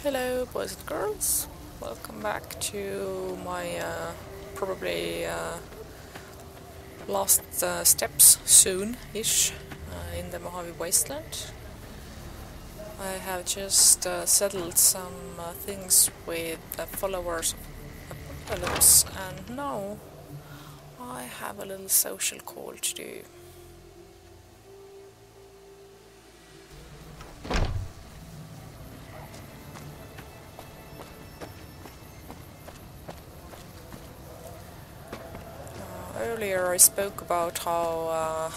Hello boys and girls, welcome back to my probably last steps soon-ish in the Mojave Wasteland. I have just settled some things with the followers of Apocalypse, and now I have a little social call to do. Earlier I spoke about how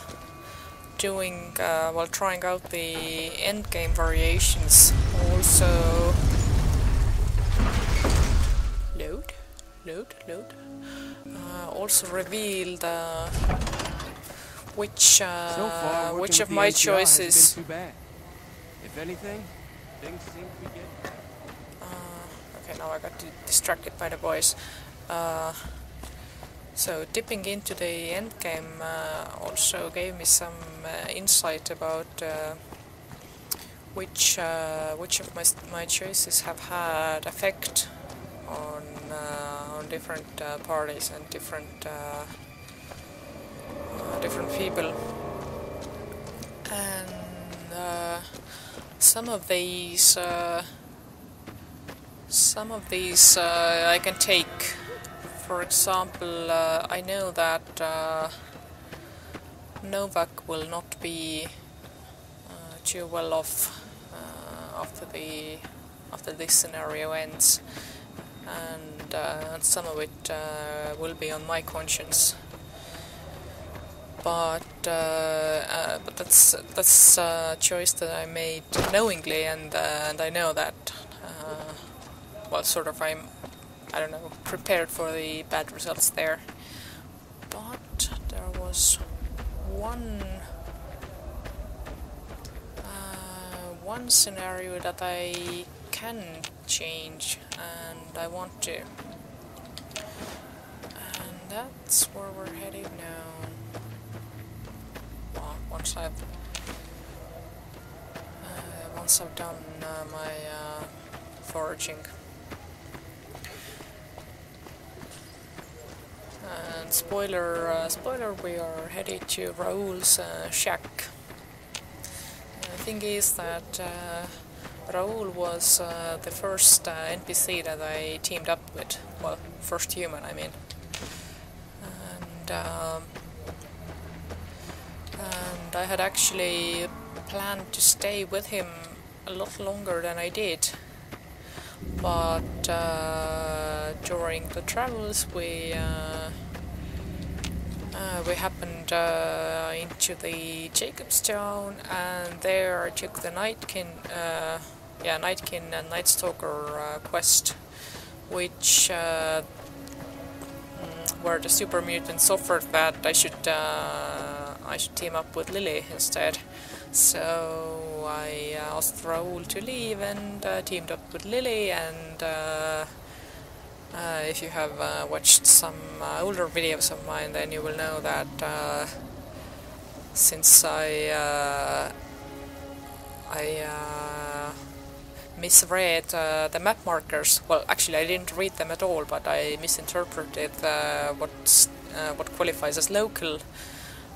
trying out the endgame variations also also revealed which of my choices. Too bad. If anything, things seem to be getting. Okay, now I got distracted by the voice. So dipping into the endgame also gave me some insight about which of my choices have had effect on different parties and different people, and some of these I can take. For example, I know that Novak will not be too well off after this scenario ends, and some of it will be on my conscience. But that's a choice that I made knowingly, and I know that I don't know, prepared for the bad results there. But there was one scenario that I can change, and I want to. And that's where we're headed now. Well, once I've done my foraging. And spoiler, we are headed to Raoul's shack. The thing is that Raoul was the first NPC that I teamed up with. Well, first human, I mean. And I had actually planned to stay with him a lot longer than I did. But during the travels we happened into the Jacobstown, and there I took the Nightkin and Nightstalker quest, which where the super mutants offered that I should team up with Lily instead. So I asked Raoul to leave and teamed up with Lily, and if you have watched some older videos of mine, then you will know that since I misread the map markers, well, actually I didn't read them at all, but I misinterpreted what qualifies as local.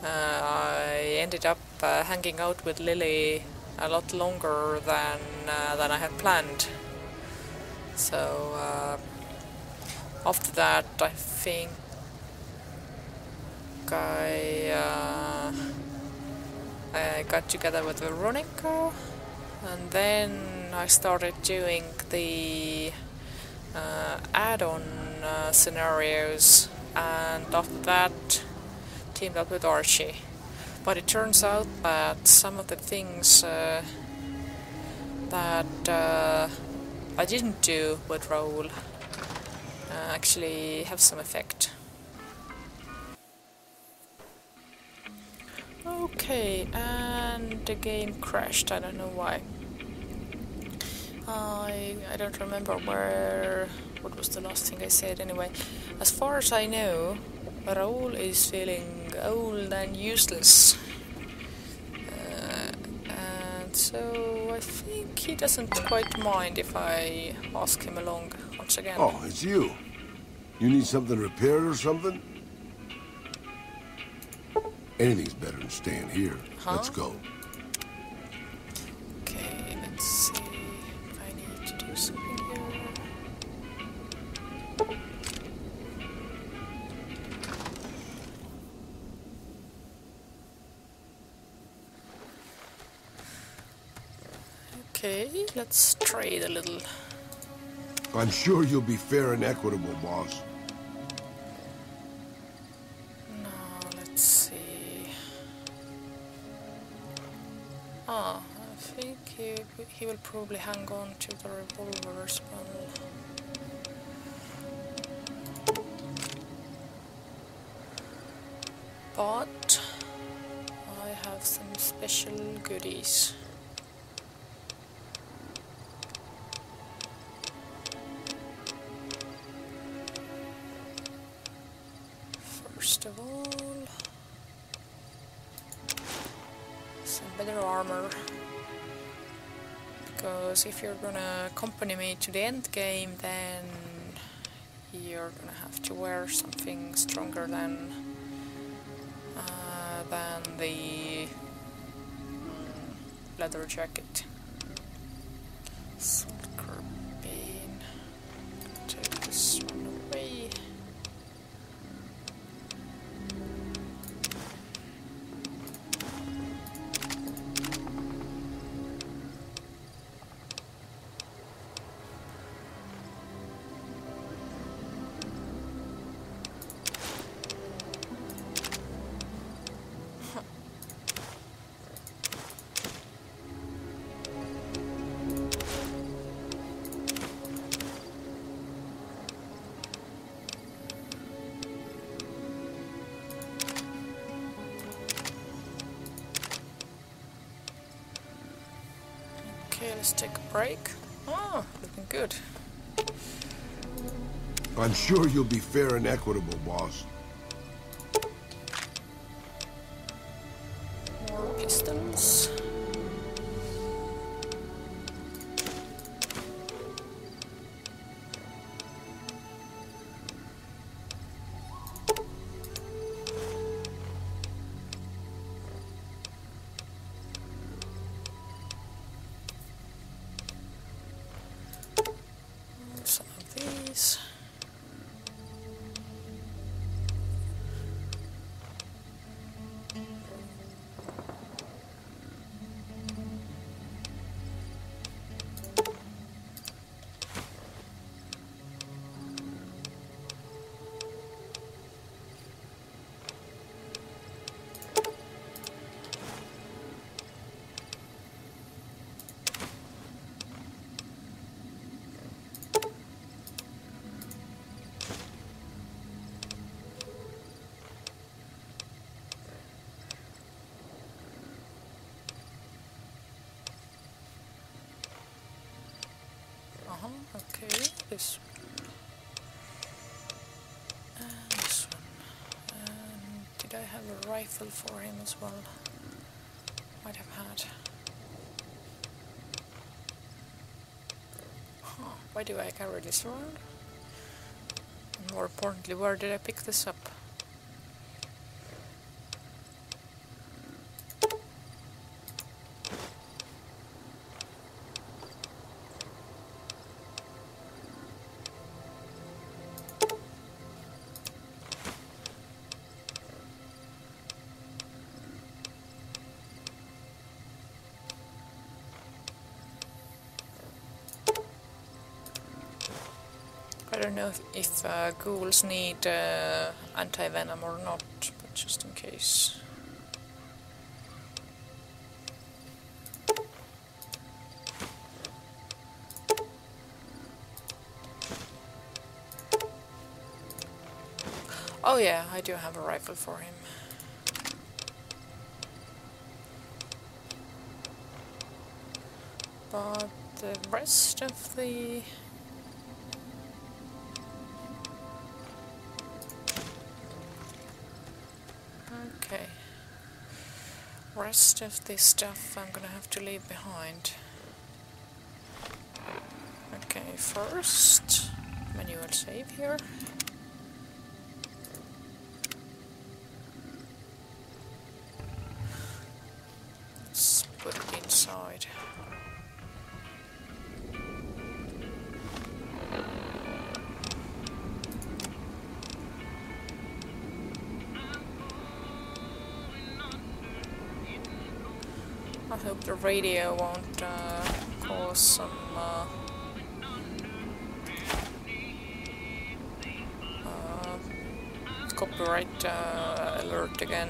I ended up hanging out with Lily a lot longer than I had planned. So after that, I think I got together with Veronica, and then I started doing the add-on scenarios, and after that teamed up with Archie. But it turns out that some of the things that I didn't do with Raoul actually have some effect. Okay, and the game crashed. I don't know why. I don't remember what was the last thing I said anyway. As far as I know, Raoul is feeling old and useless. And so I think he doesn't quite mind if I ask him along once again. Oh, it's you. You need something repaired or something? Anything's better than staying here. Huh? Let's go. Okay, let's see if I need to do something here. Okay, let's trade a little. I'm sure you'll be fair and equitable, boss. Now, let's see. Ah, I think he will probably hang on to the revolver as well. But I have some special goodies. First of all, some better armor, because if you're gonna accompany me to the end game, then you're gonna have to wear something stronger than the leather jacket. Salt carbine. Take this one away. Okay, let's take a break. Oh, looking good. I'm sure you'll be fair and equitable, boss. More pistons. Some of these. Okay, this one. And this one. And did I have a rifle for him as well? Might have had. Huh, why do I carry this around? And more importantly, where did I pick this up? I don't know if ghouls need anti-venom or not, but just in case. Oh yeah, I do have a rifle for him. But the rest of the... Okay. Rest of this stuff I'm gonna have to leave behind. Okay, first manual save here. Let's put it inside. I hope the radio won't cause some copyright alert again.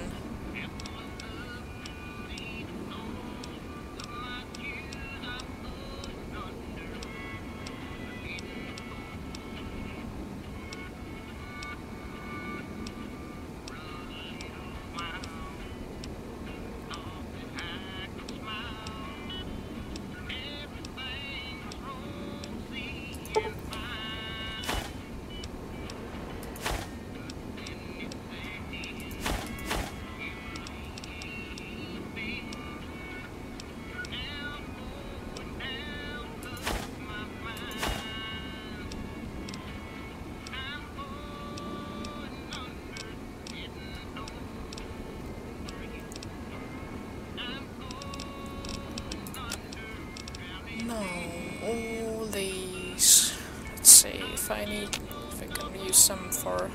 All these. Let's see if I can use some for.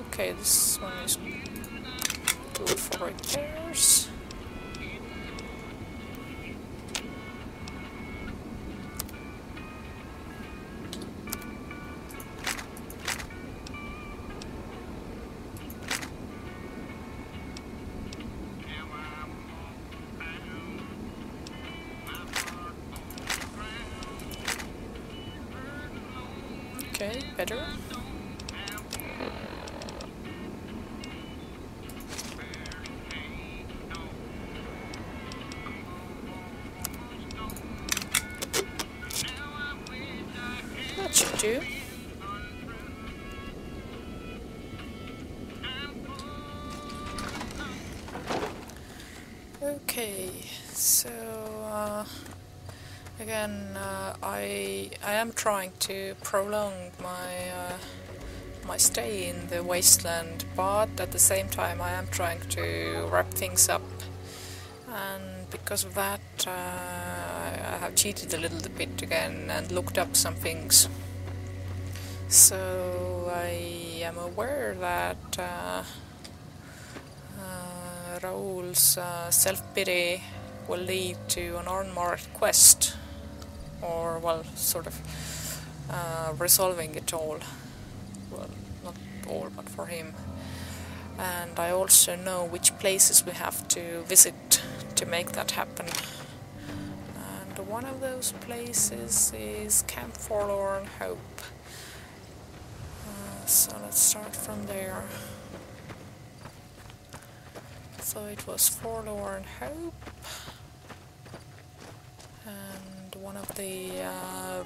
Okay, this one is good for repairs. Okay, better. That should do. Okay, so again, I am trying to prolong my stay in the wasteland, but at the same time I am trying to wrap things up, and because of that I have cheated a little bit again and looked up some things. So I am aware that Raoul's self-pity will lead to an unmarked quest, or well, sort of resolving it all. Well, not all, but for him. And I also know which places we have to visit to make that happen. And one of those places is Camp Forlorn Hope. So let's start from there. So it was Forlorn Hope, and one of the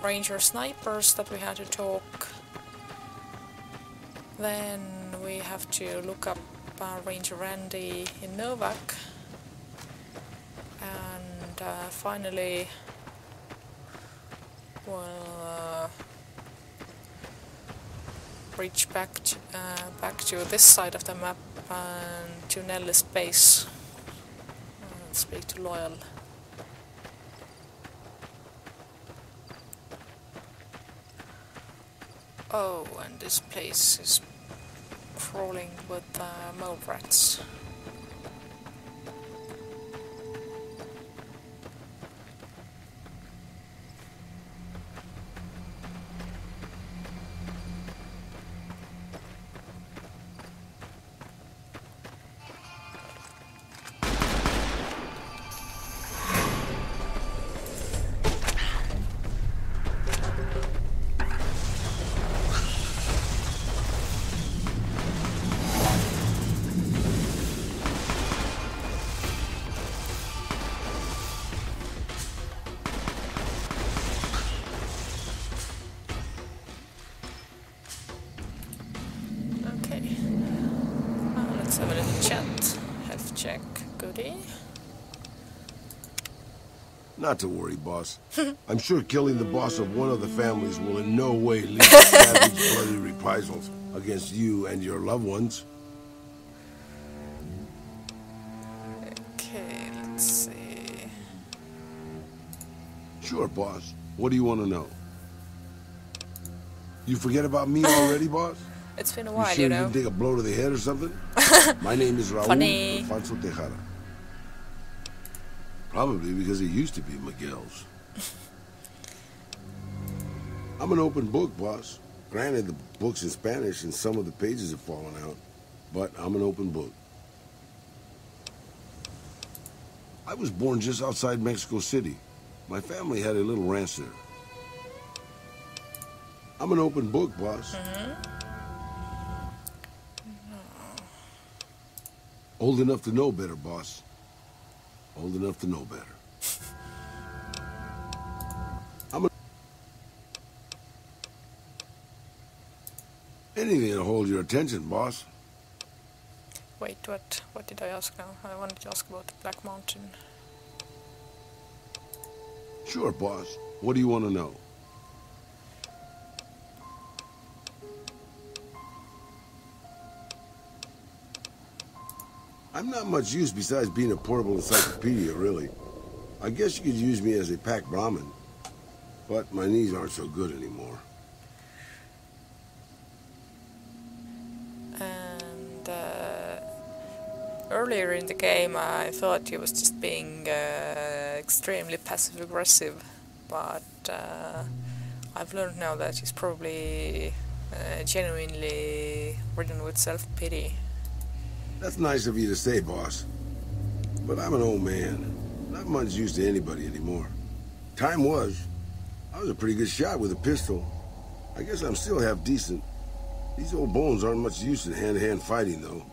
ranger snipers that we had to talk. Then we have to look up Ranger Randy in Novak, and finally we'll reach back to this side of the map and to Nelly's base and speak to Loyal. Oh, and this place is crawling with mole rats. Not to worry, boss. I'm sure killing the boss of one of the families will in no way lead to savage, bloody reprisals against you and your loved ones. Okay, let's see. Sure, boss. What do you want to know? You forget about me already, boss? It's been a while, sure you know. You didn't take a blow to the head or something? My name is Raul Funny. Alfonso Tejada. Probably because it used to be Miguel's. I'm an open book, boss. Granted, the book's in Spanish and some of the pages have fallen out, but I'm an open book. I was born just outside Mexico City. My family had a little ranch there. I'm an open book, boss. Old enough to know better, boss. Old enough to know better. Anything to hold your attention, boss. Wait, what did I ask now? I wanted to ask about the Black Mountain. Sure, boss. What do you want to know? I'm not much use besides being a portable encyclopedia, really. I guess you could use me as a pack Brahmin, but my knees aren't so good anymore. And earlier in the game I thought he was just being extremely passive-aggressive, but I've learned now that he's probably genuinely ridden with self-pity. That's nice of you to say, boss. But I'm an old man. Not much use to anybody anymore. Time was. I was a pretty good shot with a pistol. I guess I'm still half decent. These old bones aren't much use in hand-to-hand fighting, though.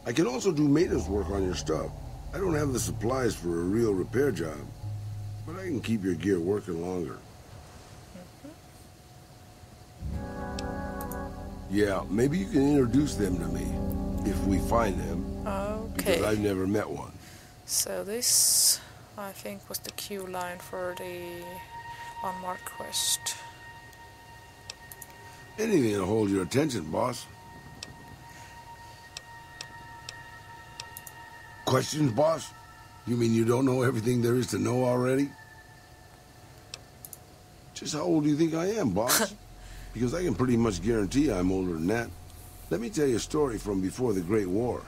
I can also do maintenance work on your stuff. I don't have the supplies for a real repair job, but I can keep your gear working longer. Yeah, maybe you can introduce them to me. If we find them, Okay. because I've never met one. So this, I think, was the queue line for the unmarked quest. Anything to hold your attention, boss. Questions, boss? You mean you don't know everything there is to know already? Just how old do you think I am, boss? Because I can pretty much guarantee I'm older than that. Let me tell you a story from before the Great War.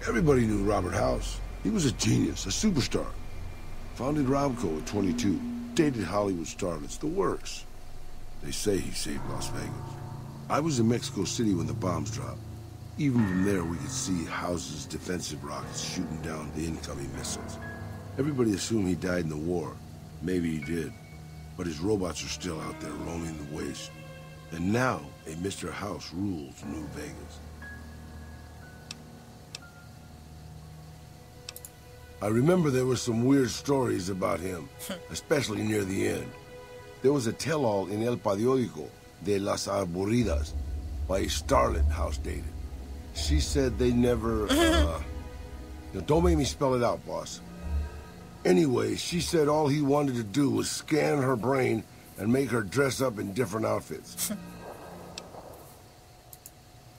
Everybody knew Robert House. He was a genius, a superstar. Founded Robco at 22. Dated Hollywood starlets, the works. They say he saved Las Vegas. I was in Mexico City when the bombs dropped. Even from there, we could see House's defensive rockets shooting down the incoming missiles. Everybody assumed he died in the war. Maybe he did. But his robots are still out there roaming the waste. And now, a Mr. House rules New Vegas. I remember there were some weird stories about him, especially near the end. There was a tell-all in El Periódico de las Aburridas by a starlet House dated. She said they never, don't make me spell it out, boss. Anyway, she said all he wanted to do was scan her brain and make her dress up in different outfits.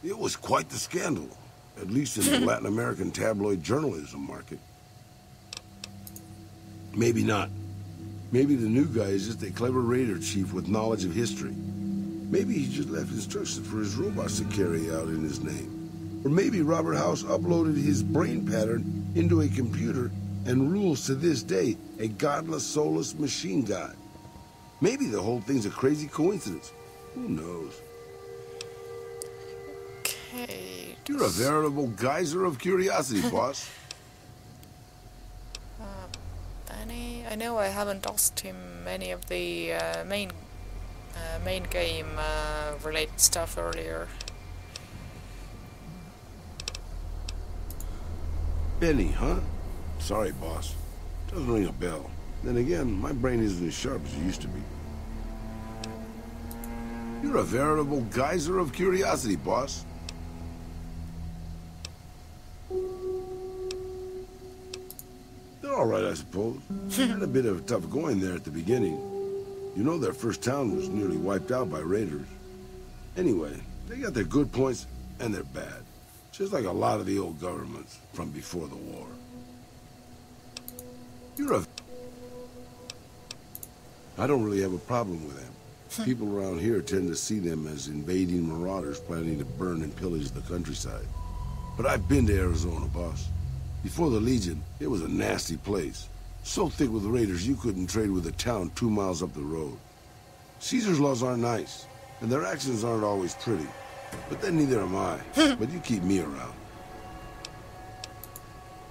It was quite the scandal, at least in the Latin American tabloid journalism market. Maybe not. Maybe the new guy is just a clever raider chief with knowledge of history. Maybe he just left instructions for his robots to carry out in his name. Or maybe Robert House uploaded his brain pattern into a computer and rules to this day a godless, soulless machine god. Maybe the whole thing's a crazy coincidence. Who knows? Okay. You're a veritable geyser of curiosity, boss. Benny, I know I haven't asked him any of the main game related stuff earlier. Benny, huh? Sorry, boss. Doesn't ring a bell. Then again, my brain isn't as sharp as it used to be. You're a veritable geyser of curiosity, boss. They're all right, I suppose. Had a bit of tough going there at the beginning. You know their first town was nearly wiped out by raiders. Anyway, they got their good points and their bad. Just like a lot of the old governments from before the war. I don't really have a problem with them. People around here tend to see them as invading marauders planning to burn and pillage the countryside. But I've been to Arizona, boss. Before the Legion, it was a nasty place. So thick with raiders you couldn't trade with a town 2 miles up the road. Caesar's laws aren't nice, and their actions aren't always pretty. But then neither am I. But you keep me around.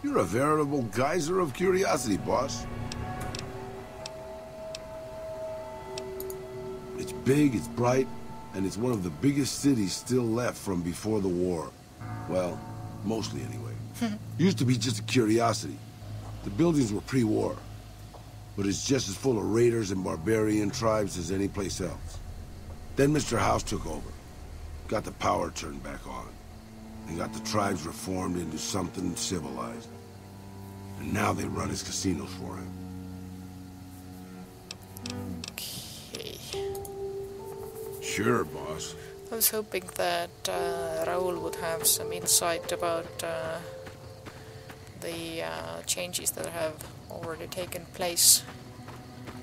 You're a veritable geyser of curiosity, boss. It's big, it's bright, and it's one of the biggest cities still left from before the war. Well, mostly anyway. Used to be just a curiosity. The buildings were pre-war. But it's just as full of raiders and barbarian tribes as any place else. Then Mr. House took over. Got the power turned back on. And got the tribes reformed into something civilized. And now they run his casinos for him. Okay. Sure, boss. I was hoping that Raul would have some insight about the changes that have already taken place.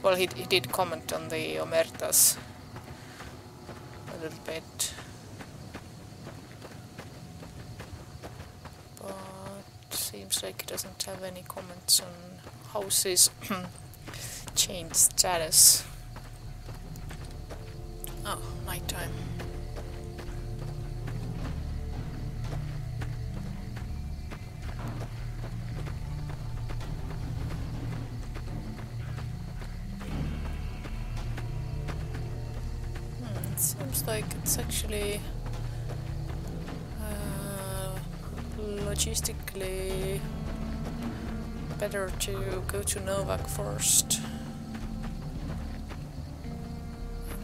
Well, he did comment on the Omertas a little bit. But seems like he doesn't have any comments on houses change status. Oh, nighttime. It seems like it's actually logistically better to go to Novak first,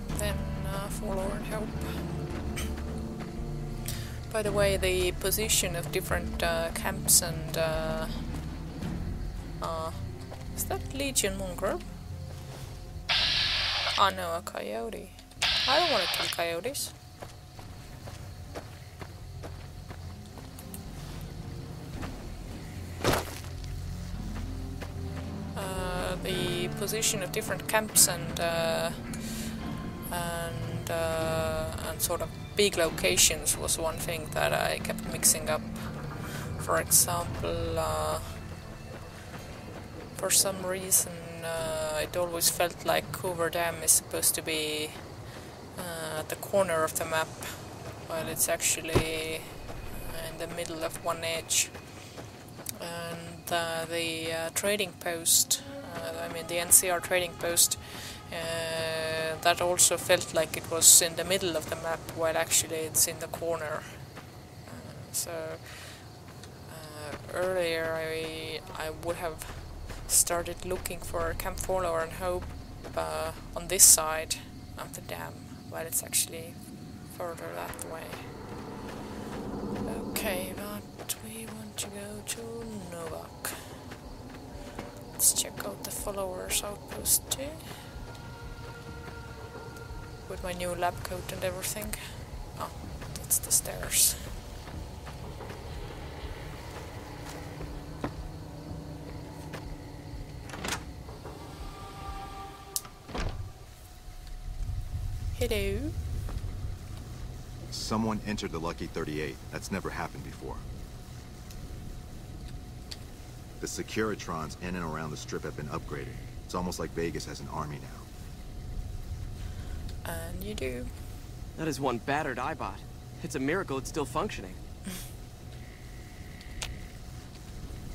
and then follow and help. By the way, the position of different camps and is that Legion mongrel? Oh no, a coyote. I don't want to kill coyotes. The position of different camps and sort of big locations was one thing that I kept mixing up. For example, for some reason it always felt like Hoover Dam is supposed to be at the corner of the map, while it's actually in the middle of one edge. And the trading post, I mean the NCR trading post, that also felt like it was in the middle of the map, while actually it's in the corner. Earlier I would have started looking for Camp Follower and Hope on this side of the dam, while it's actually further that way. Okay, but we want to go to Novak. Let's check out the Followers outpost too. With my new lab coat and everything. Oh, that's the stairs. Hello. Someone entered the Lucky 38. That's never happened before. The Securitrons in and around the Strip have been upgraded. It's almost like Vegas has an army now. And you do. That is one battered eyebot. It's a miracle it's still functioning.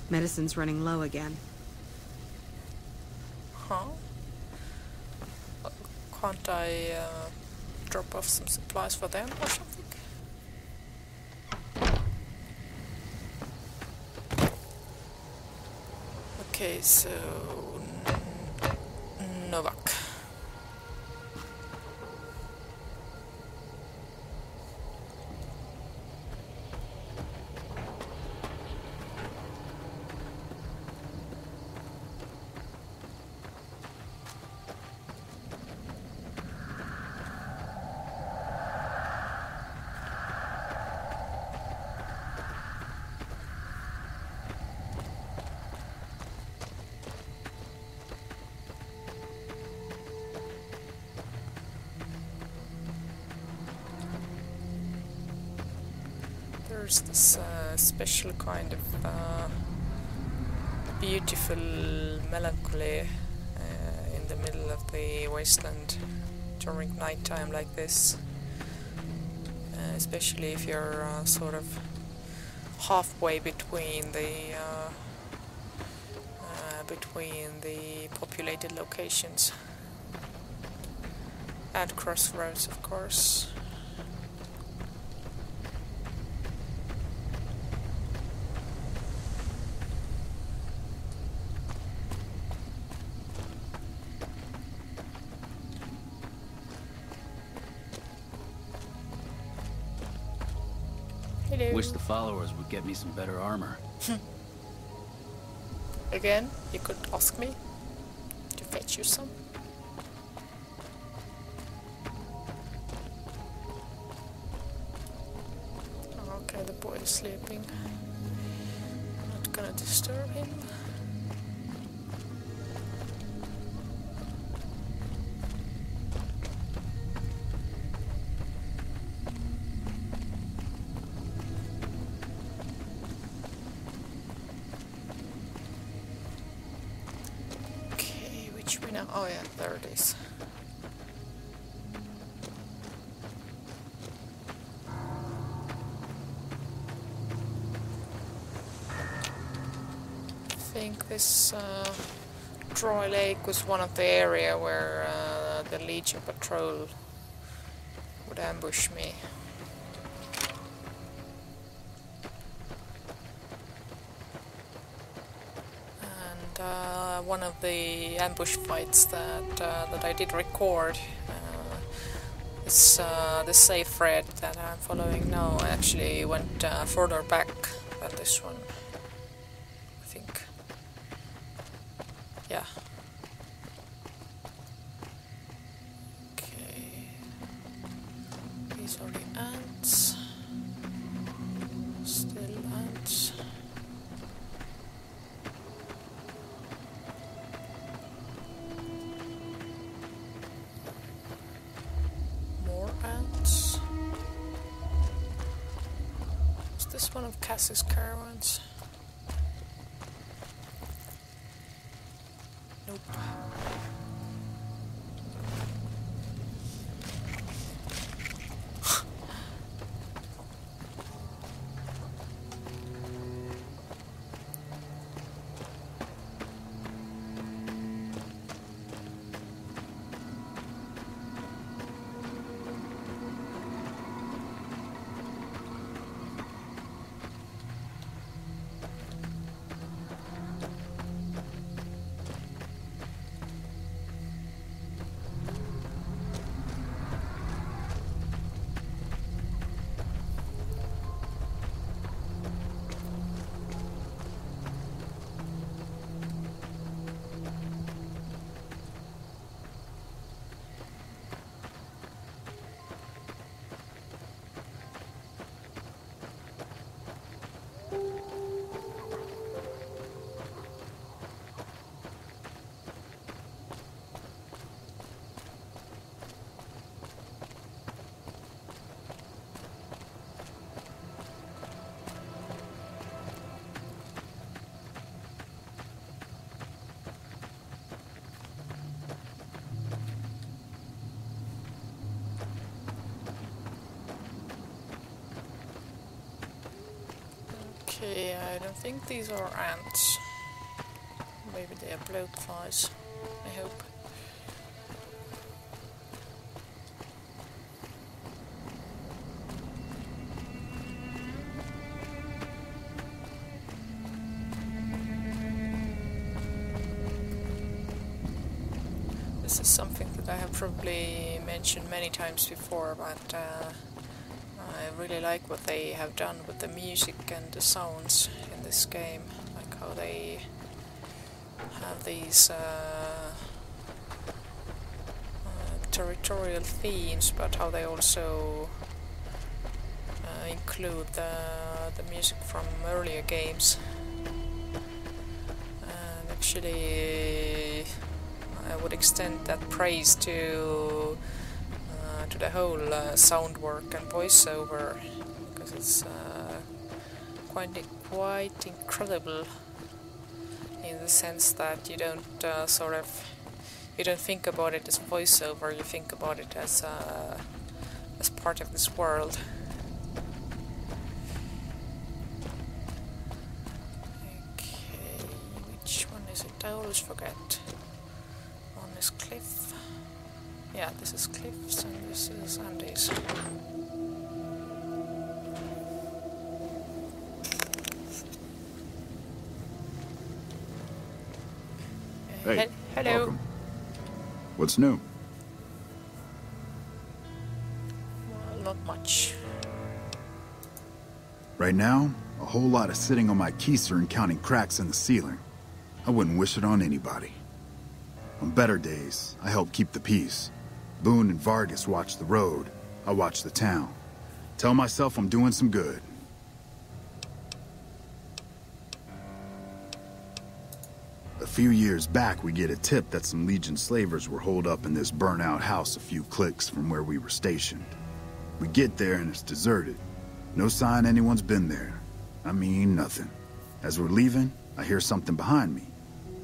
Medicine's running low again. Huh? Can't I drop off some supplies for them or something? Okay, so Novak. there's this special kind of beautiful melancholy in the middle of the wasteland during night time like this, especially if you're sort of halfway between the populated locations and crossroads, of course. Hello. Wish the followers would get me some better armor. Again, you could ask me to fetch you some. Okay, the boy is sleeping. Not gonna disturb him. Oh yeah, there it is. I think this dry lake was one of the area where the Legion patrol would ambush me. One of the ambush fights that I did record is the safe thread that I'm following now. I actually went further back than this one, I think. Yeah. Okay. These are the ants. Still ants. This one of Cass's caravans. Nope. Okay, I don't think these are ants. Maybe they are bloatflies, I hope. This is something that I have probably mentioned many times before, but I really like what they have done with the music and the sounds in this game, like how they have these territorial themes, but how they also include the music from earlier games. And actually I would extend that praise to the whole sound work and voiceover, because it's quite incredible in the sense that you don't you don't think about it as voiceover. You think about it as part of this world. Okay, which one is it? I always forget. One is Cliff. Yeah, this is Cliff's and this is Andy's. Hey, hello. welcome. What's new? Well, not much. Right now, a whole lot of sitting on my keister and counting cracks in the ceiling. I wouldn't wish it on anybody. On better days, I help keep the peace. Boone and Vargas watch the road. I watch the town. Tell myself I'm doing some good. A few years back, we get a tip that some Legion slavers were holed up in this burnt-out house a few clicks from where we were stationed. We get there and it's deserted. No sign anyone's been there. I mean, nothing. As we're leaving, I hear something behind me.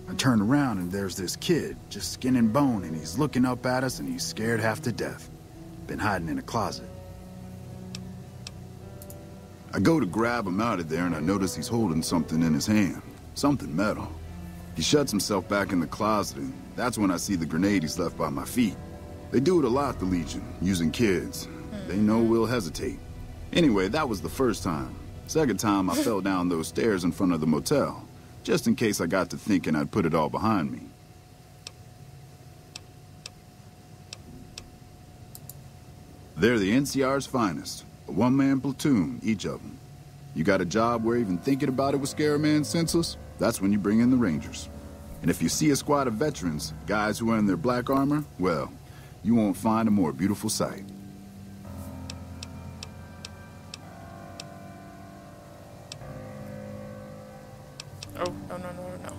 I turn around and there's this kid, just skin and bone, and he's looking up at us and he's scared half to death. Been hiding in a closet. I go to grab him out of there and I notice he's holding something in his hand. Something metal. He shuts himself back in the closet, and that's when I see the grenade he's left by my feet. They do it a lot, the Legion, using kids. They know we'll hesitate. Anyway, that was the first time. Second time, I fell down those stairs in front of the motel, just in case I got to thinking I'd put it all behind me. They're the NCR's finest. A one-man platoon, each of them. You got a job where even thinking about it would scare a man senseless? That's when you bring in the Rangers. And if you see a squad of veterans, guys who are in their black armor, well, you won't find a more beautiful sight. Oh, no.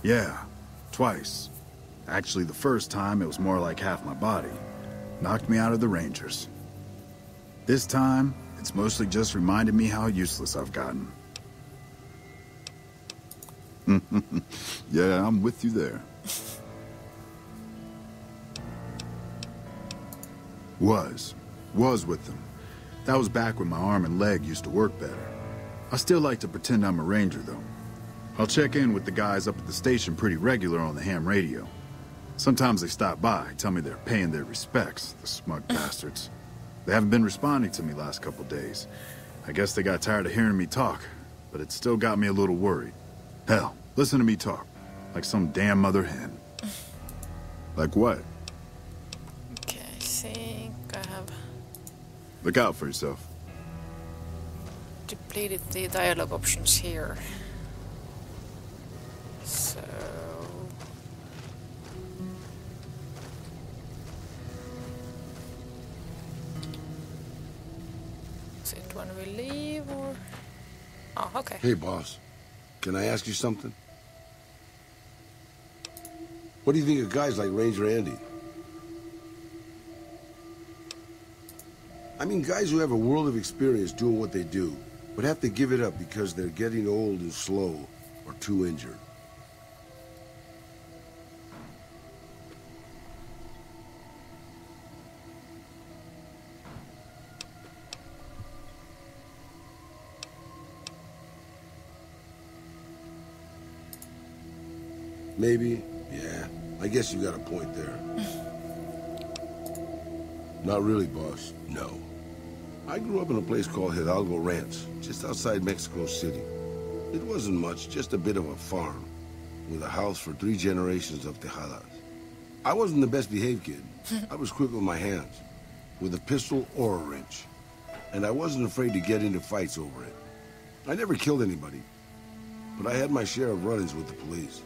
Yeah, twice. Actually, the first time, it was more like half my body. Knocked me out of the Rangers. This time, it's mostly just reminded me how useless I've gotten. Yeah, I'm with you there. Was with them. That was back when my arm and leg used to work better. I still like to pretend I'm a ranger, though. I'll check in with the guys up at the station pretty regular on the ham radio. Sometimes they stop by, tell me they're paying their respects, the smug bastards. They haven't been responding to me last couple days. I guess they got tired of hearing me talk, but it still got me a little worried. Hell, listen to me talk, like some damn mother hen. Like what? Okay, I think I have Look out for yourself. depleted the dialogue options here. So... is it when we leave or... Oh, okay. Hey, boss. Can I ask you something? What do you think of guys like Ranger Andy? I mean, guys who have a world of experience doing what they do, but have to give it up because they're getting old and slow or too injured. Maybe, yeah. I guess you got a point there. Not really, boss. No. I grew up in a place called Hidalgo Ranch, just outside Mexico City. It wasn't much, just a bit of a farm, with a house for 3 generations of Tejadas. I wasn't the best behaved kid. I was quick with my hands, with a pistol or a wrench. And I wasn't afraid to get into fights over it. I never killed anybody, but I had my share of run-ins with the police.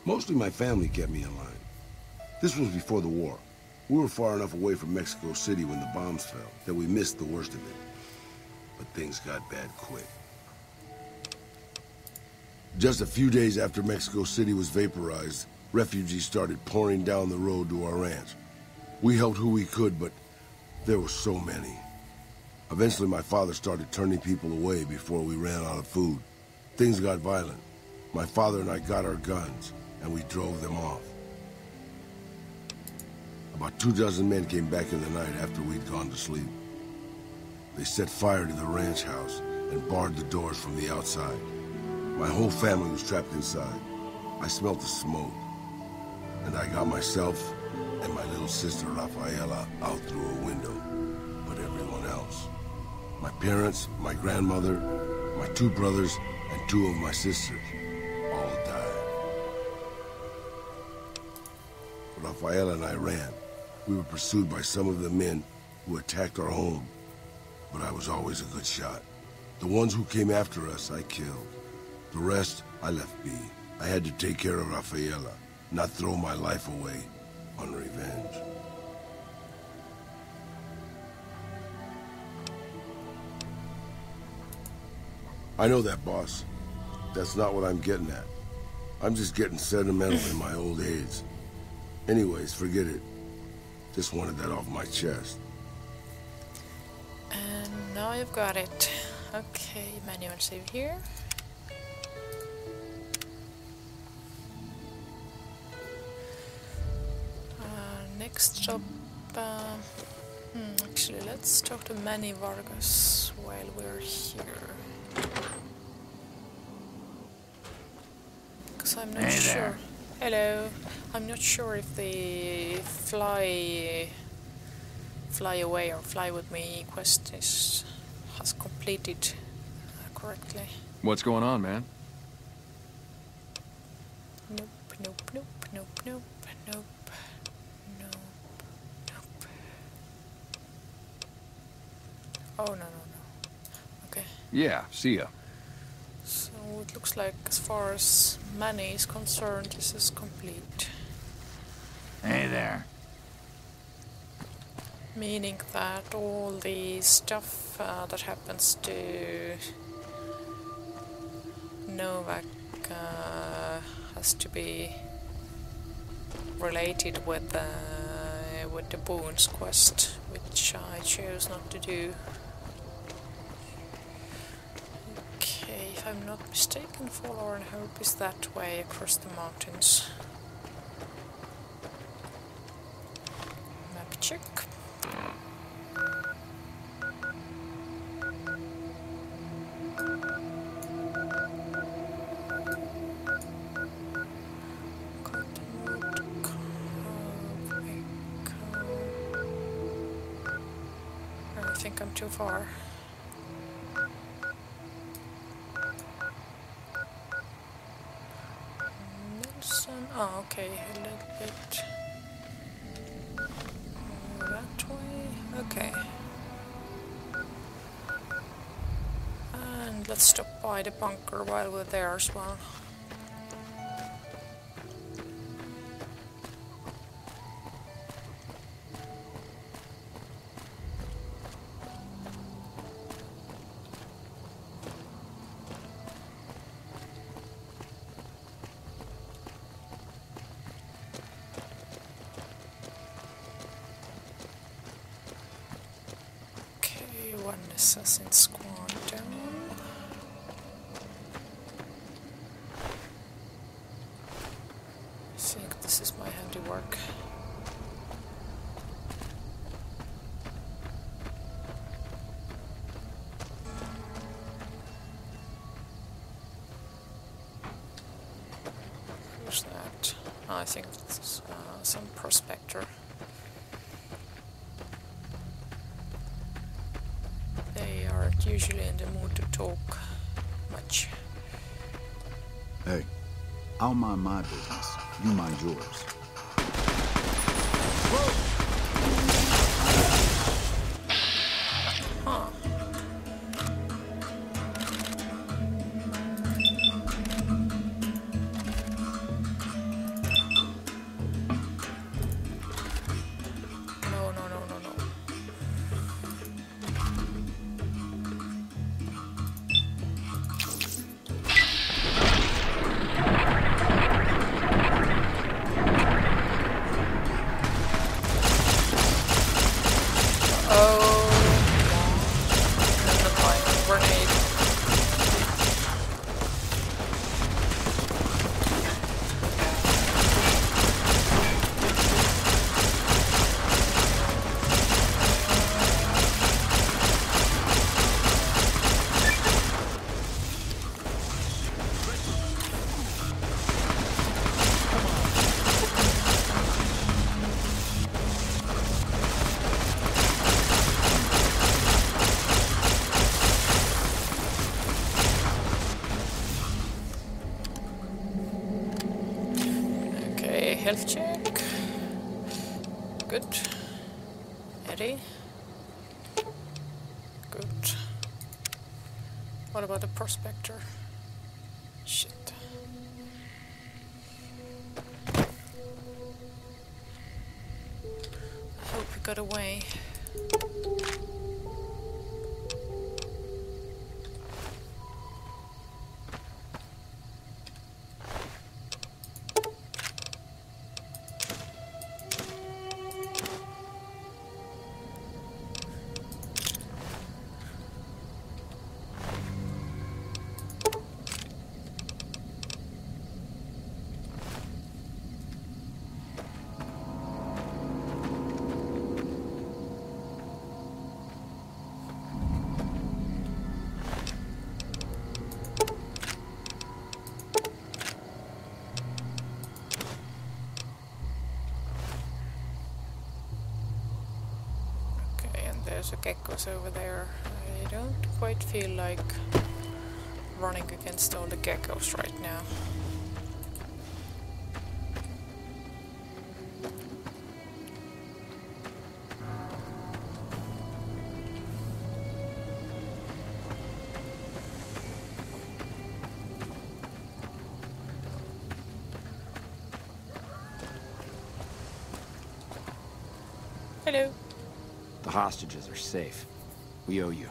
Mostly my family kept me in line. This was before the war. We were far enough away from Mexico City when the bombs fell that we missed the worst of it. But things got bad quick. Just a few days after Mexico City was vaporized, refugees started pouring down the road to our ranch. We helped who we could, but there were so many. Eventually, my father started turning people away before we ran out of food. Things got violent. My father and I got our guns, and we drove them off. About 24 men came back in the night after we'd gone to sleep. They set fire to the ranch house and barred the doors from the outside. My whole family was trapped inside. I smelled the smoke, and I got myself and my little sister Rafaela out through a window. But everyone else, my parents, my grandmother, my 2 brothers, and 2 of my sisters, all died. Rafaela and I ran. We were pursued by some of the men who attacked our home, but I was always a good shot. The ones who came after us, I killed. The rest, I left be. I had to take care of Rafaela, not throw my life away on revenge. I know that, boss. That's not what I'm getting at. I'm just getting sentimental in my old age. Anyways, forget it. Just wanted that off my chest. And now you've got it. Okay, manual save here. Next stop. Actually, let's talk to Manny Vargas while we're here. Because I'm not sure. Hello. I'm not sure if the fly away or fly with me quest has completed correctly. What's going on, man? Nope, nope, nope, nope, nope, nope, nope, nope. Oh, no, no, no. Okay. Yeah, see ya. So it looks like as far as Manny is concerned, this is complete. Hey there. Meaning that all the stuff that happens to Novak has to be related with the Boons quest, which I chose not to do. Okay, if I'm not mistaken, Forlorn Hope is that way across the mountains. Map check. I think I'm too far. Nelson, oh okay, a little bit that way, okay. And let's stop by the bunker while we're there as well. One assassin squad down. I think this is my handiwork. Who's that? Oh, I think it's some prospector. They aren't usually in the mood to talk much. Hey, I'll mind my business. You mind yours. Huh. No, no, no, no, no. health check. Good. Eddie. Good. What about the prospector? Shit. I hope he got away. There's a geckos over there. I don't quite feel like running against all the geckos right now. Hello. The hostages are safe. We owe you.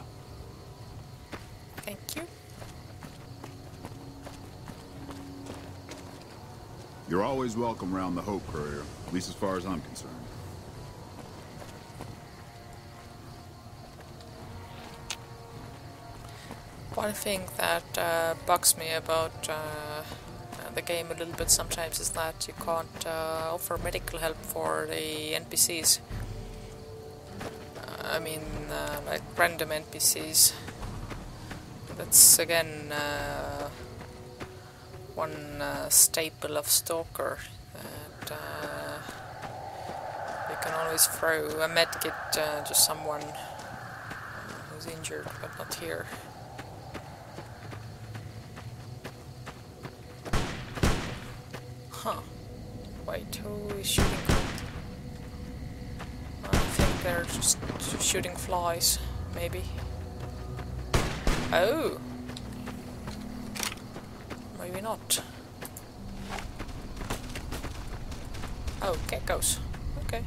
Thank you. You're always welcome around the Hope Courier, at least as far as I'm concerned. One thing that bugs me about the game a little bit sometimes is that you can't offer medical help for the NPCs. I mean, like random NPCs. That's again one staple of Stalker, that you can always throw a medkit to someone who's injured, but not here. Huh. Wait, who is shooting? I think they're just shooting flies, maybe. Oh! Maybe not. Oh, geckos. Okay.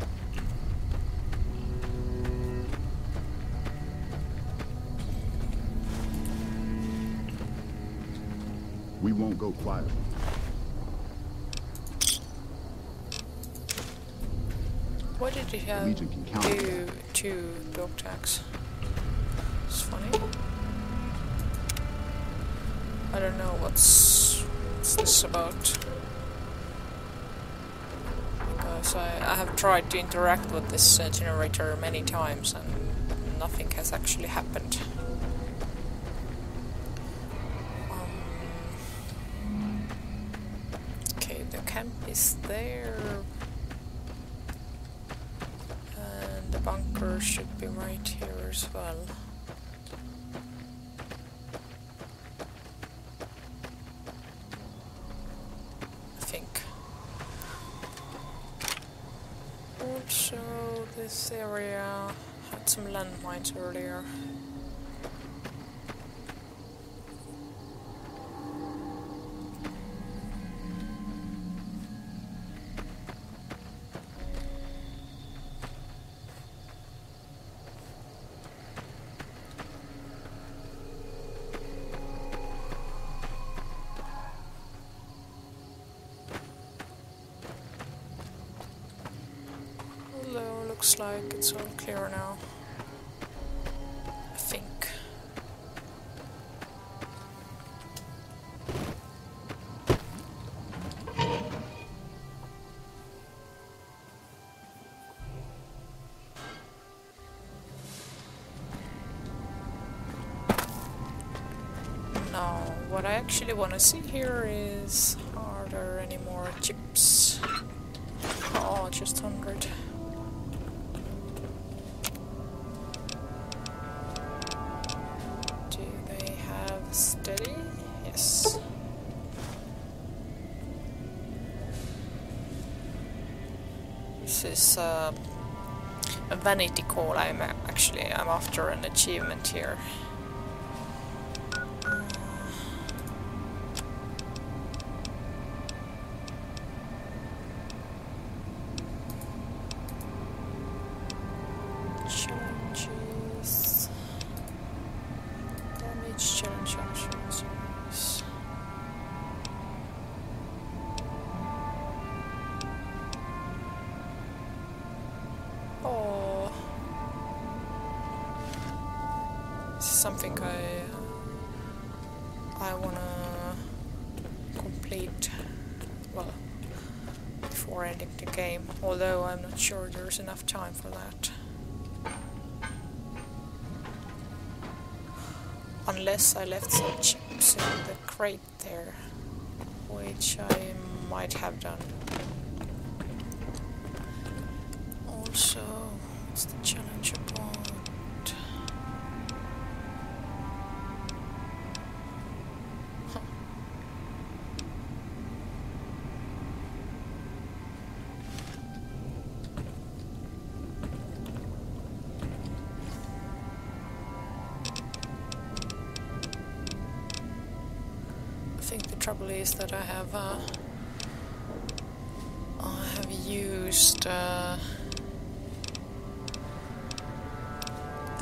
We won't go quietly. What did he have two dog tags? It's funny. I don't know what's this about. Because I have tried to interact with this generator many times and nothing has actually happened. Okay, the camp is there. And the bunker should be right here as well. Also, this area had some landmines earlier. Looks like it's all clear now. I think. Now, what I actually want to see here is, are there any more chips? Oh, just 100. Steady? Yes. This is a vanity call. I'm after an achievement here. Challenges. Damage challenge options. Oh, this is something I wanna complete, well, before ending the game, although I'm not sure there's enough time for that. Unless I left some chips in the crate there, which I might have done. Also, what's the challenge about? Huh. I think the trouble is that I have used the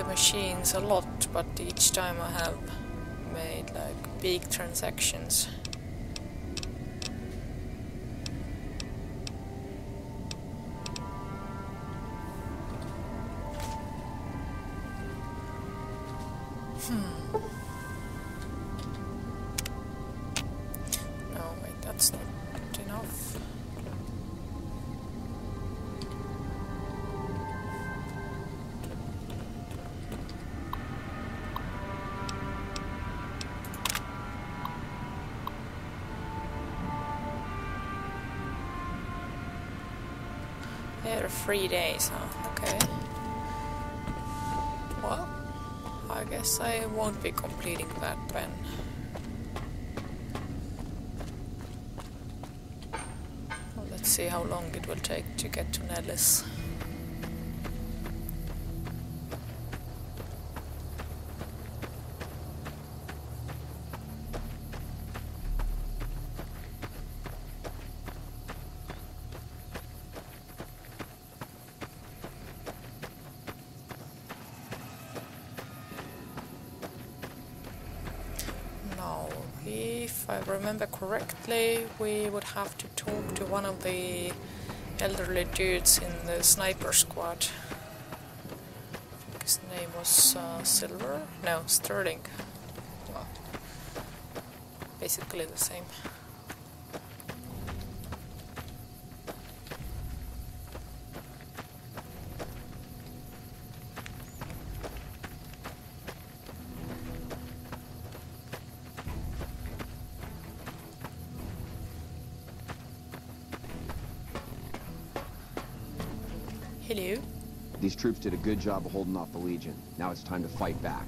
machines a lot, but each time I have made like big transactions. No, wait, that's not enough. There are 3 days, huh? Okay. Well, I guess I won't be completing that then. Well, let's see how long it will take to get to Nellis. If I remember correctly, we would have to talk to one of the elderly dudes in the sniper squad. I think his name was Silver? No, Sterling. Well, basically the same. Hello. These troops did a good job of holding off the Legion. Now it's time to fight back.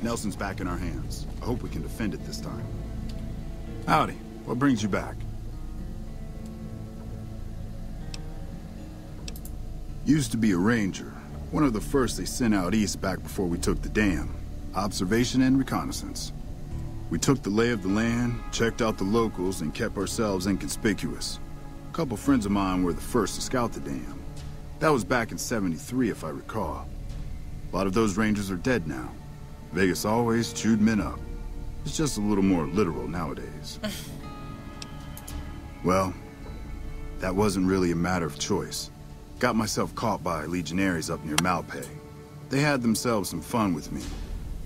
Nelson's back in our hands. I hope we can defend it this time. Howdy. What brings you back? Used to be a ranger. One of the first they sent out east back before we took the dam. Observation and reconnaissance. We took the lay of the land, checked out the locals, and kept ourselves inconspicuous. A couple friends of mine were the first to scout the dam. That was back in '73, if I recall. A lot of those rangers are dead now. Vegas always chewed men up. It's just a little more literal nowadays. Well, that wasn't really a matter of choice. Got myself caught by legionaries up near Malpay. They had themselves some fun with me.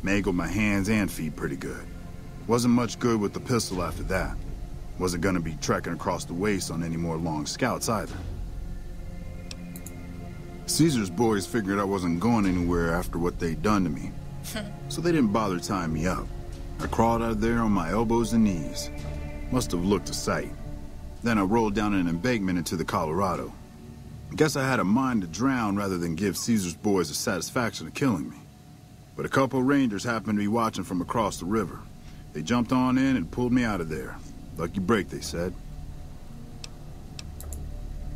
Mangled my hands and feet pretty good. Wasn't much good with the pistol after that. Wasn't gonna be trekking across the waste on any more long scouts either. Caesar's boys figured I wasn't going anywhere after what they'd done to me. So they didn't bother tying me up. I crawled out of there on my elbows and knees. Must have looked a sight. Then I rolled down an embankment into the Colorado. I guess I had a mind to drown rather than give Caesar's boys the satisfaction of killing me. But a couple of rangers happened to be watching from across the river. They jumped on in and pulled me out of there. Lucky break, they said.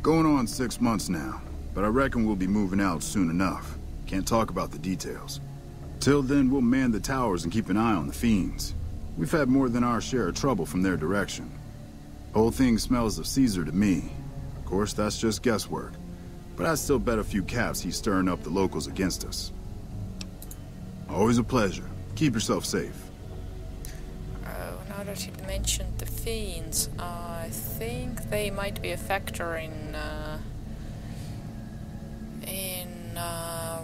Going on 6 months now, but I reckon we'll be moving out soon enough. Can't talk about the details. Till then, we'll man the towers and keep an eye on the fiends. We've had more than our share of trouble from their direction. Whole thing smells of Caesar to me. Of course, that's just guesswork. But I'd still bet a few caps he's stirring up the locals against us. Always a pleasure. Keep yourself safe. Oh, now that you mentioned the fiends, I think they might be a factor in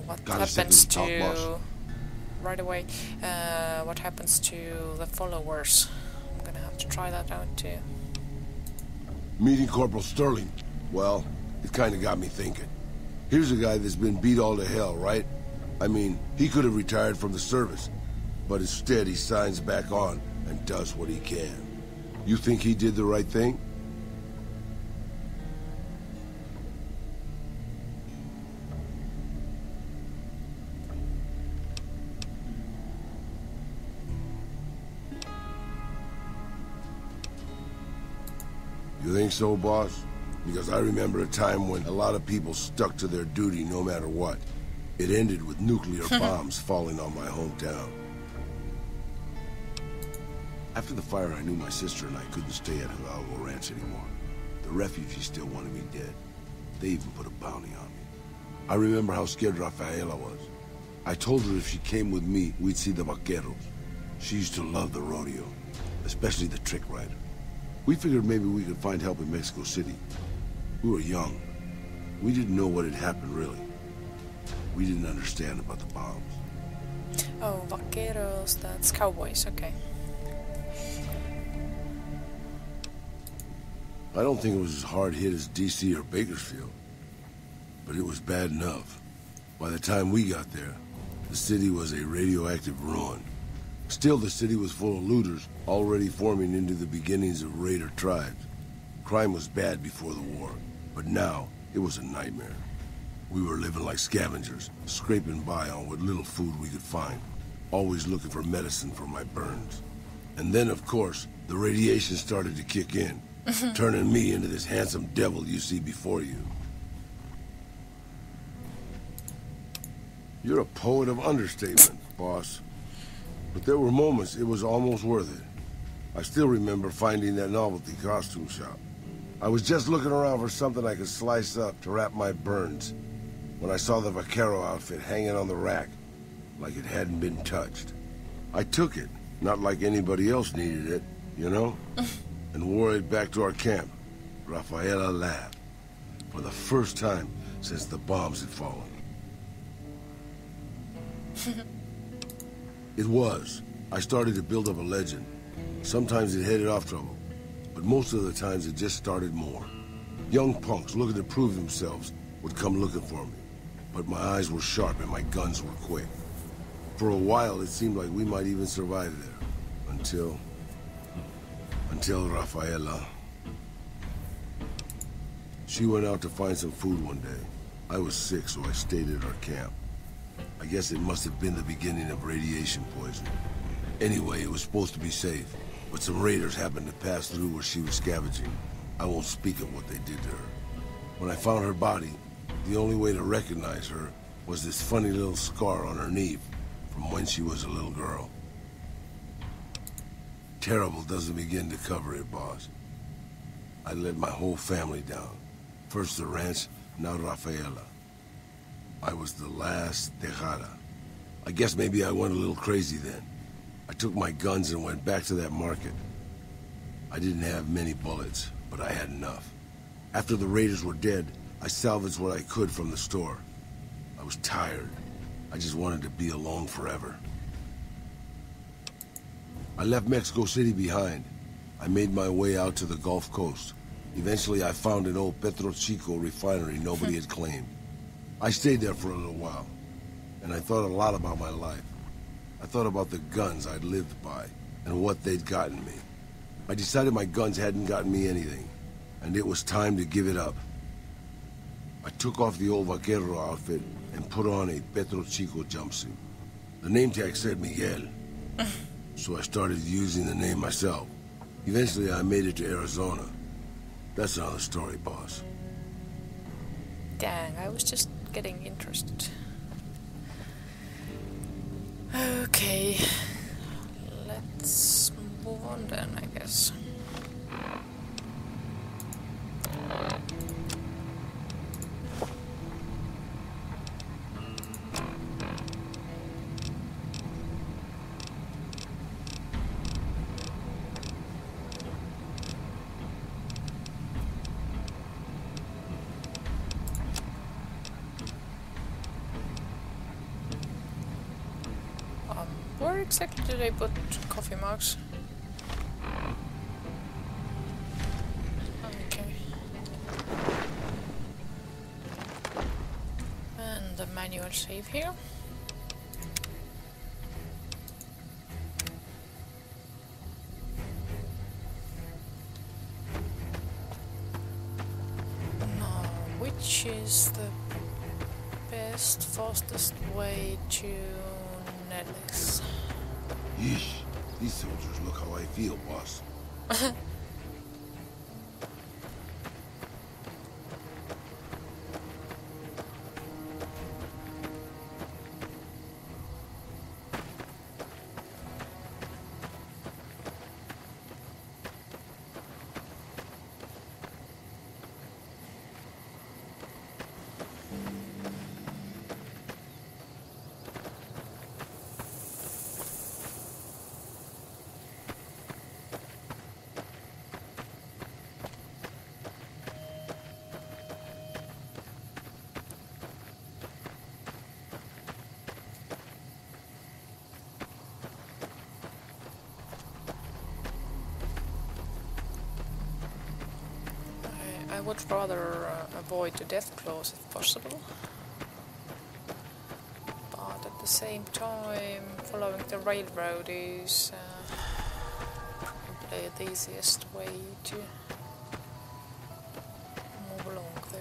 what happens to... Right away, what happens to the followers. I'm gonna have to try that out too. Meeting Corporal Sterling. Well, it kinda got me thinking. Here's a guy that's been beat all to hell, right? I mean, he could have retired from the service, but instead he signs back on and does what he can. You think he did the right thing? You think so, boss? Because I remember a time when a lot of people stuck to their duty no matter what. It ended with nuclear bombs falling on my hometown. After the fire, I knew my sister and I couldn't stay at Hidalgo Ranch anymore. The refugees still wanted me dead. They even put a bounty on me. I remember how scared Rafaela was. I told her if she came with me, we'd see the vaqueros. She used to love the rodeo, especially the trick rider. We figured maybe we could find help in Mexico City. We were young. We didn't know what had happened, really. We didn't understand about the bombs. Oh, vaqueros, that's cowboys, okay. I don't think it was as hard hit as DC or Bakersfield, but it was bad enough. By the time we got there, the city was a radioactive ruin. Still, the city was full of looters, already forming into the beginnings of raider tribes. Crime was bad before the war, but now it was a nightmare. We were living like scavengers, scraping by on what little food we could find, always looking for medicine for my burns. And then, of course, the radiation started to kick in, turning me into this handsome devil you see before you. You're a poet of understatement, boss. But there were moments it was almost worth it. I still remember finding that novelty costume shop. I was just looking around for something I could slice up to wrap my burns when I saw the vaquero outfit hanging on the rack like it hadn't been touched. I took it, not like anybody else needed it, you know? And wore it back to our camp. Rafaela laughed. For the first time since the bombs had fallen. It was. I started to build up a legend. Sometimes it headed off trouble, but most of the times it just started more. Young punks looking to prove themselves would come looking for me, but my eyes were sharp and my guns were quick. For a while, it seemed like we might even survive there, until Rafaela. She went out to find some food one day. I was sick, so I stayed at our camp. I guess it must have been the beginning of radiation poisoning. Anyway, it was supposed to be safe, but some raiders happened to pass through where she was scavenging. I won't speak of what they did to her. When I found her body, the only way to recognize her was this funny little scar on her knee from when she was a little girl. Terrible doesn't begin to cover it, boss. I let my whole family down. First the ranch, now Rafaela. I was the last Tejada. I guess maybe I went a little crazy then. I took my guns and went back to that market. I didn't have many bullets, but I had enough. After the raiders were dead, I salvaged what I could from the store. I was tired. I just wanted to be alone forever. I left Mexico City behind. I made my way out to the Gulf Coast. Eventually, I found an old Petro Chico refinery nobody had claimed. I stayed there for a little while, and I thought a lot about my life. I thought about the guns I'd lived by, and what they'd gotten me. I decided my guns hadn't gotten me anything, and it was time to give it up. I took off the old vaquero outfit and put on a Petro Chico jumpsuit. The name tag said Miguel, so I started using the name myself. Eventually, I made it to Arizona. That's another story, boss. Dang, I was just getting interested. Okay, let's move on then, I guess. Where exactly did I put coffee mugs? Okay. And the manual save here. Now, which is the best, fastest way to Nellis? Yeesh, these soldiers look how I feel, boss. I would rather avoid the death clause if possible, but at the same time following the railroad is probably the easiest way to move along there.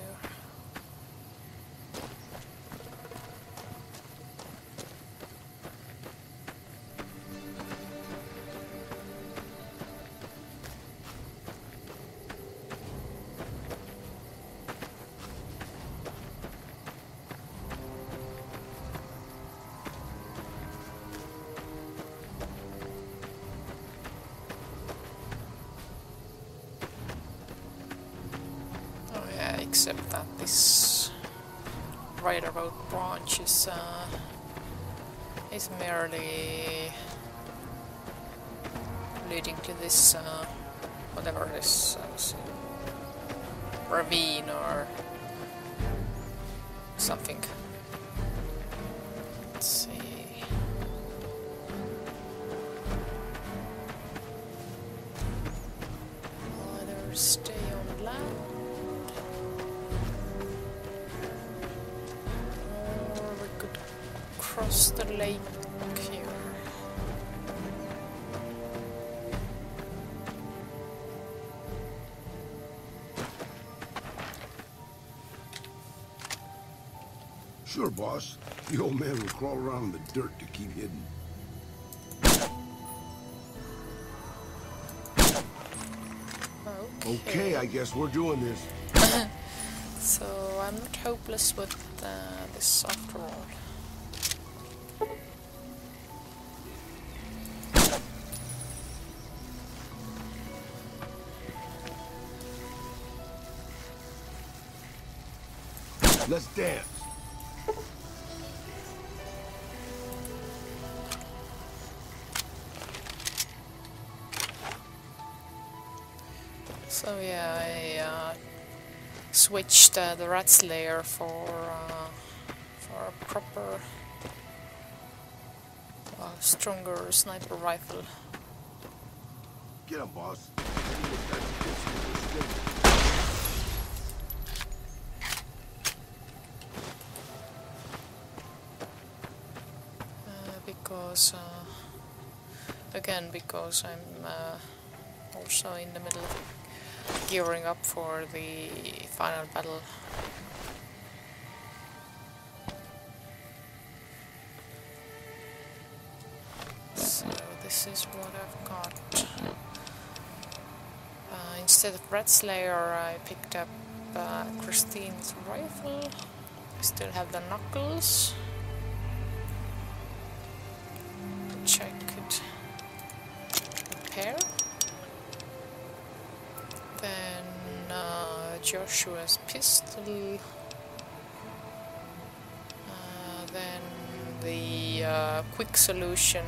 Except that this railroad branch is merely leading to this whatever this ravine or something. Let's see. Either stay on land. Across the lake here. Sure, boss. The old man will crawl around in the dirt to keep hidden. Okay, I guess we're doing this. So I'm not hopeless with this after all. Let's dance. So yeah, I switched the rat slayer for a proper, stronger sniper rifle. Get him, boss. because again, because I'm also in the middle of gearing up for the final battle. So this is what I've got. Instead of Red Slayer, I picked up Christine's rifle. I still have the knuckles, which I could repair. Then Joshua's pistol. Then the quick solution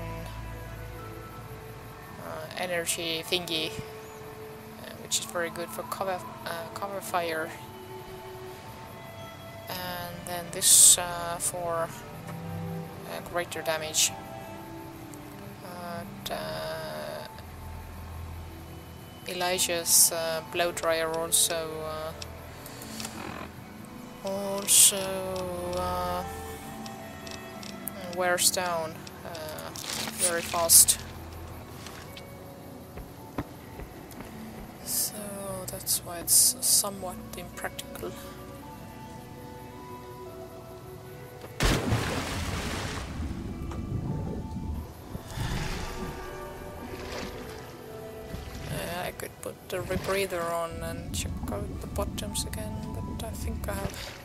energy thingy, which is very good for cover fire. And then this for greater damage. Elijah's blow dryer also wears down very fast. So that's why it's somewhat impractical. I could put the rebreather on and check out the bottoms again, but I think I have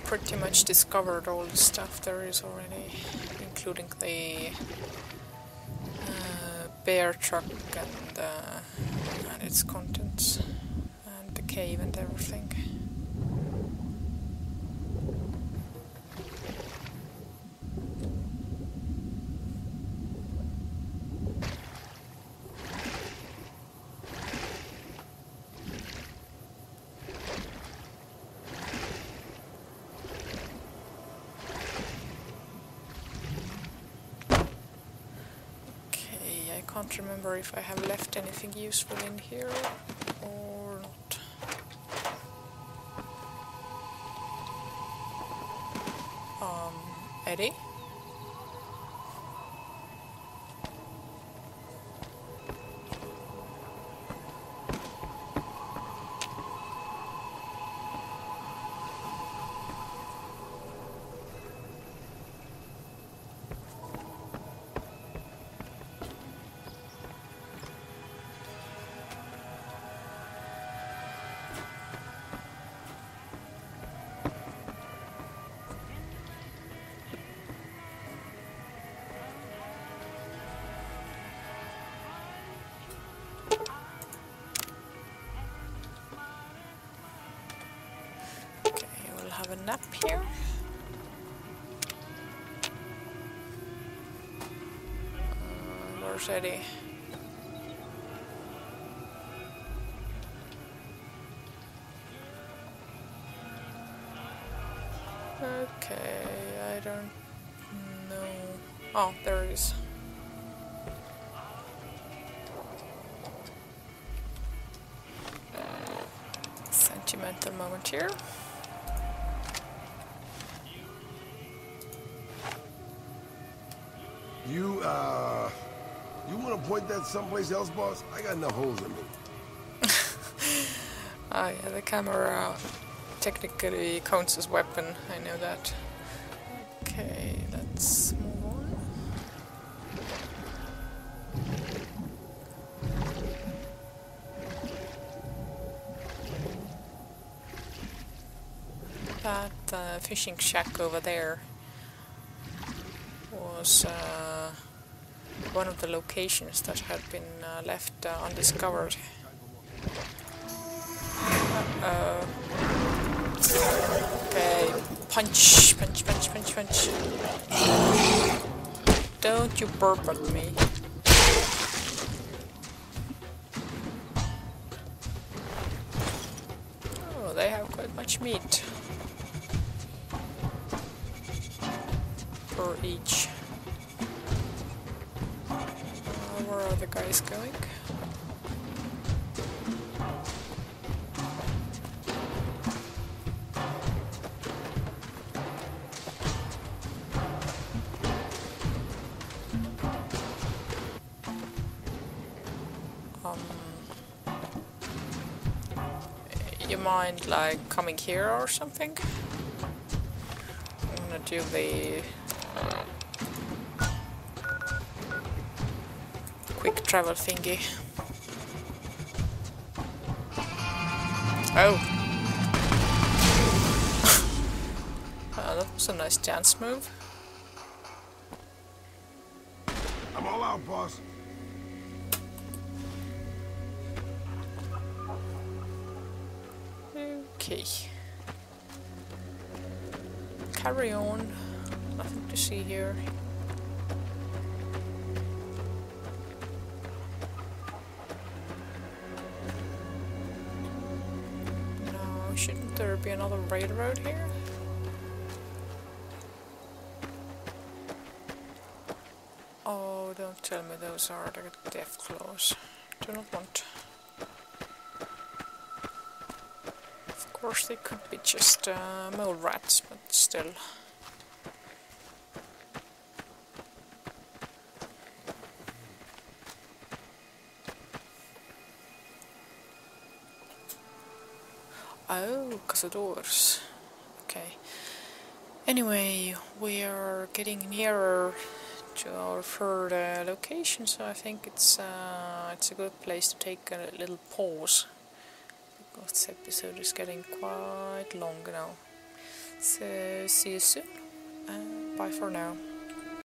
pretty much discovered all the stuff there is already, including the bear truck and its contents, and the cave and everything. I can't remember if I have left anything useful in here or not. Eddie? Have a nap here. Where's Eddie? Okay, I don't know. Oh, there it is. Sentimental moment here. You want to point that someplace else, boss? I got enough holes in me. Ah, yeah, the camera technically counts as weapon, I know that. Okay, let's move on. That fishing shack over there was one of the locations that had been left undiscovered. Okay, punch. Don't you burp at me. Oh, they have quite much meat per each. Where are the guys going? You mind like coming here or something? I'm gonna do the quick travel thingy. Oh! That was a nice dance move. I'm all out, boss. Okay. Carry on. Nothing to see here. No, shouldn't there be another railroad here? Oh, don't tell me those are the death claws. Do not want. Of course, they could be just mole rats, but still. Oh, cazadores. Okay. Anyway, we are getting nearer to our third location, so I think it's a good place to take a little pause. This episode is getting quite long now. So see you soon, and bye for now.